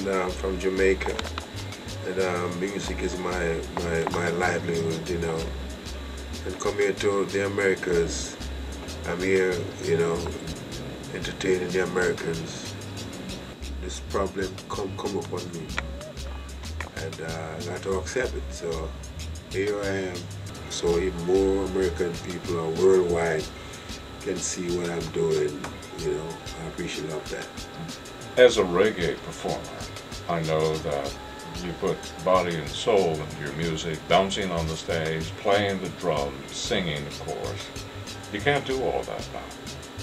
and from Jamaica, and music is my livelihood, you know. And come here to the Americas, I'm here, you know, entertaining the Americans. This problem come upon me, and I got to accept it. So here I am. So even more American people or worldwide can see what I'm doing, you know. I appreciate that. As a reggae performer, I know that you put body and soul into your music, bouncing on the stage, playing the drums, singing, of course. You can't do all that now.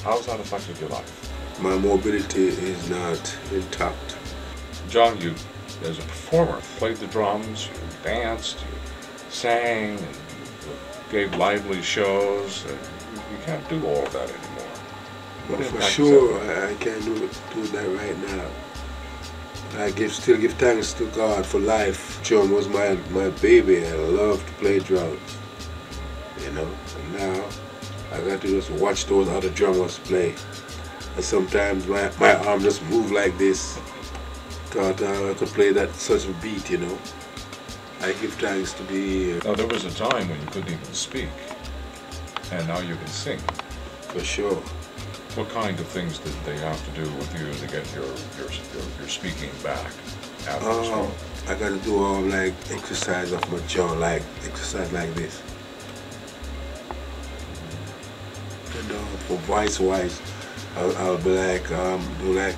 How's that affected your life? My mobility is not intact. John, you, as a performer, played the drums, you danced, you sang, and you gave lively shows, and you can't do all of that anymore. Well, for sure, I can't do that right now. I still give thanks to God for life. Drum was my baby. I love to play drums, you know. And now I got to just watch those other drummers play. And sometimes my arm just move like this. Thought I could play that such a beat, you know. I give thanks to be here. Now, there was a time when you couldn't even speak, and now you can sing. For sure. What kind of things did they have to do with you to get your speaking back after the stroke? I got to do all like exercise of my jaw, like exercise like this. And for voice-wise, I'll be like, do like,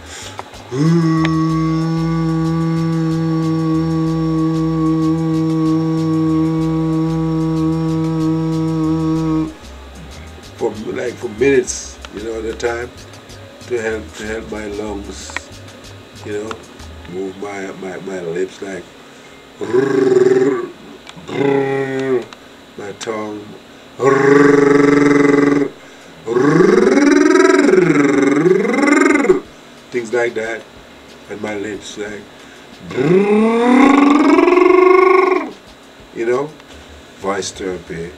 for minutes, you know, at a time, to help my lungs, you know, move my lips like, my tongue, things like that, and my lips like, you know, voice therapy,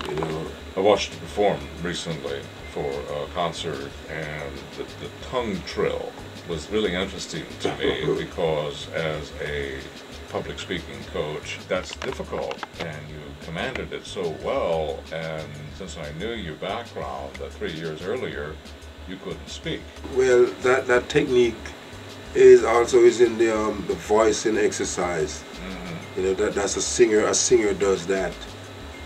you know. I watched you perform recently for a concert, and the tongue trill was really interesting to me because as a public speaking coach, that's difficult, and you commanded it so well, and since I knew your background, that 3 years earlier, you couldn't speak. Well, that technique is also in the voicing exercise. Mm-hmm. You know, that's a singer does that.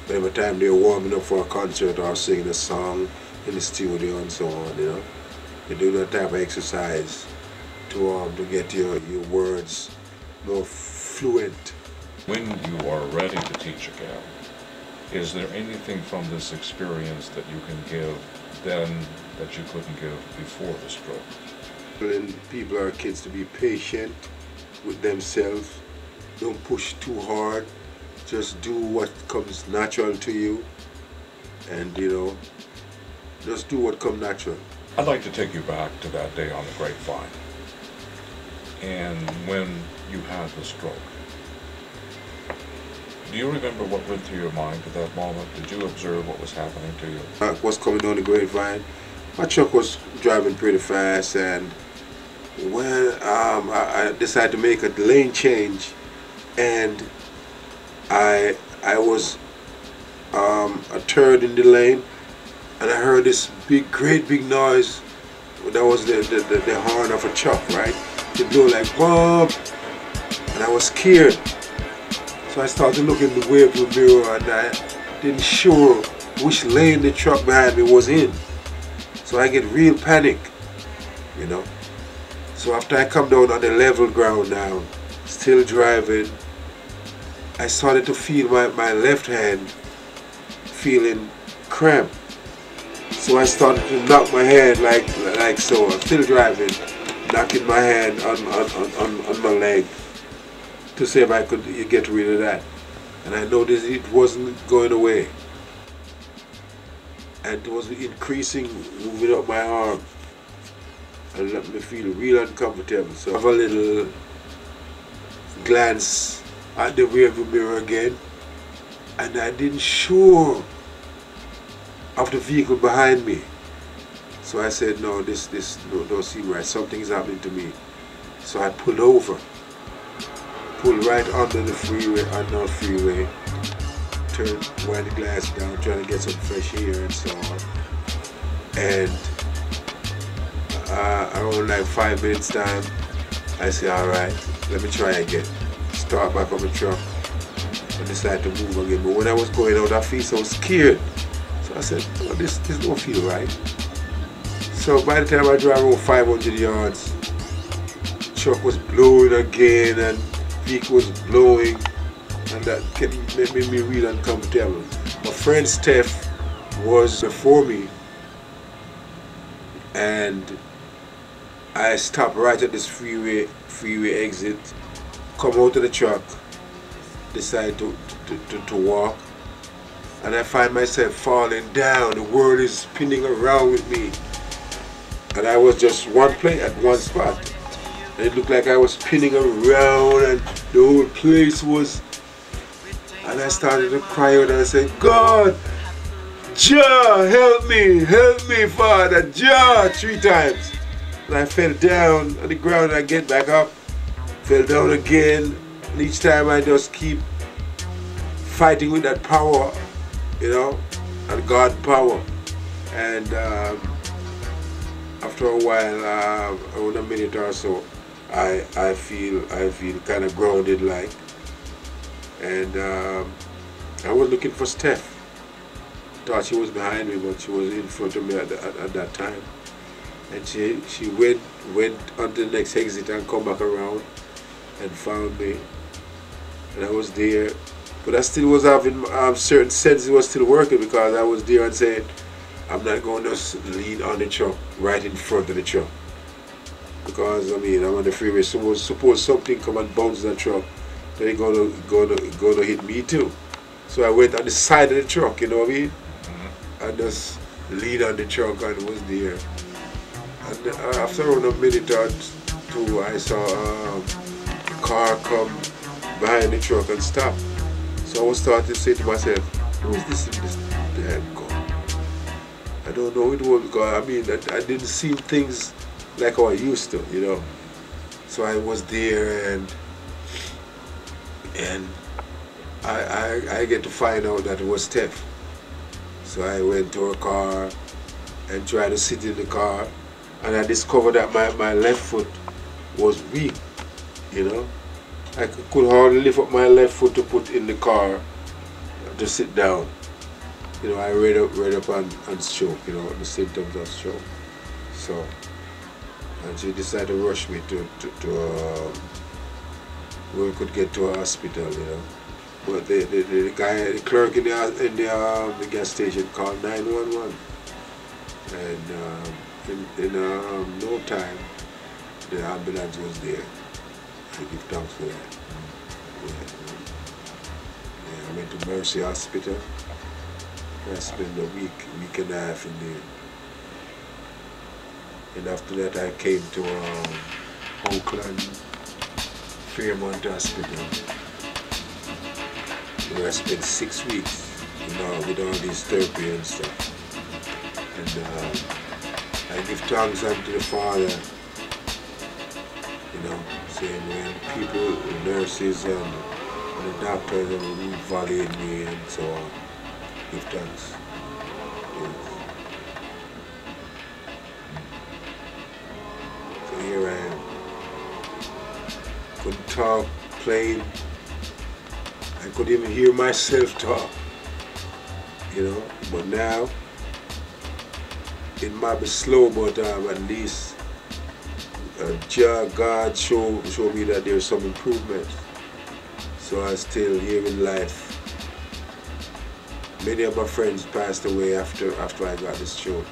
Every time they're warming up for a concert or singing a song in the studio and so on, you know. You do that type of exercise to get your words more fluent. When you are ready to teach again, is there anything from this experience that you can give then that you couldn't give before the stroke? Telling people or kids to be patient with themselves, don't push too hard. Just do what comes natural to you, and you know, just do what comes natural. I'd like to take you back to that day on the grapevine, and when you had the stroke. Do you remember what went through your mind at that moment? Did you observe what was happening to you? What's coming down the grapevine? My truck was driving pretty fast, and when I decided to make a lane change, and I was a third in the lane, and I heard this great big noise. That was the horn of a truck, right? It blew like bump, and I was scared. So I started looking in the rearview mirror, and I didn't sure which lane the truck behind me was in. So I get real panic, you know. So after I come down on the level ground now, still driving, I started to feel my left hand feeling cramp. So I started to knock my hand like so. I'm still driving, knocking my hand on my leg to see if I could get rid of that. And I noticed it wasn't going away. And it was increasing, moving up my arm. And let me feel real uncomfortable. So I have a little glance at the rearview mirror again, and I didn't sure of the vehicle behind me. So I said, no, this don't seem right. Something is happening to me. So I pulled over, pulled right under the freeway, turned, wind the glass down, trying to get some fresh air and so on. And around like 5 minutes time, I say, all right, let me try again. Start back on the truck and decide to move again. But when I was going out, I feel so scared. So I said, oh, this don't feel right. So by the time I drive around 500 yards, truck was blowing again and vehicle was blowing, and that made me real uncomfortable. My friend Steph was before me, and I stopped right at this freeway exit, come out of the truck, decide to walk, and I find myself falling down. The world is spinning around with me, and I was just one place at one spot. And it looked like I was spinning around, and the whole place was. And I started to cry out and I said, God, Jah, help me, Father, Jah, 3 times. And I fell down on the ground and I get back up, fell down again. And each time I just keep fighting with that power, you know, and God power. And after a while, around a minute or so, I feel kind of grounded like. And I was looking for Steph. Thought she was behind me, but she was in front of me at that time. And she went on to the next exit and come back around and found me. And I was there, but I still was having certain senses was still working, because I was there and saying, I'm not going to lean on the truck right in front of the truck, because I mean I'm on the freeway. So suppose something come and bounce the truck, they're gonna hit me too. So I went on the side of the truck, you know what I mean? I just leaned on the truck and was there. And after around a minute or two, I saw a car come behind the truck and stop. So I was starting to say to myself, who is this damn car? I don't know who it was, because I mean I didn't see things like how I used to, you know. So I was there, and I get to find out that it was Steph. So I went to her car and tried to sit in the car, and I discovered that my left foot was weak, you know. I could hardly lift up my left foot to put in the car to sit down. You know, I read up on stroke, you know, the symptoms of stroke. So, and she decided to rush me to where we could get to a hospital, you know. But the guy, the clerk in the gas station called 911, and in no time, the ambulance was there. I give thanks for that. Yeah, I went to Mercy Hospital. I spent a week and a half in there. And after that, I came to Oakland Fairmont Hospital, where I spent 6 weeks, you know, with all these therapy and stuff. And I give thanks unto the Father, you know, saying when people, the nurses and the doctors are valuing me and so on, give thanks. Yes. So here I am. Couldn't talk plain. I couldn't even hear myself talk, you know. But now, it might be slow, but at least God showed me that there's some improvement. So I'm still here in life. Many of my friends passed away after I got this stroke.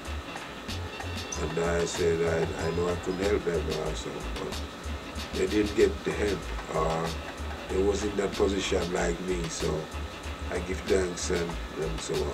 And I said I know I couldn't help them also, but they didn't get the help, or they was in that position like me. So I give thanks and so on.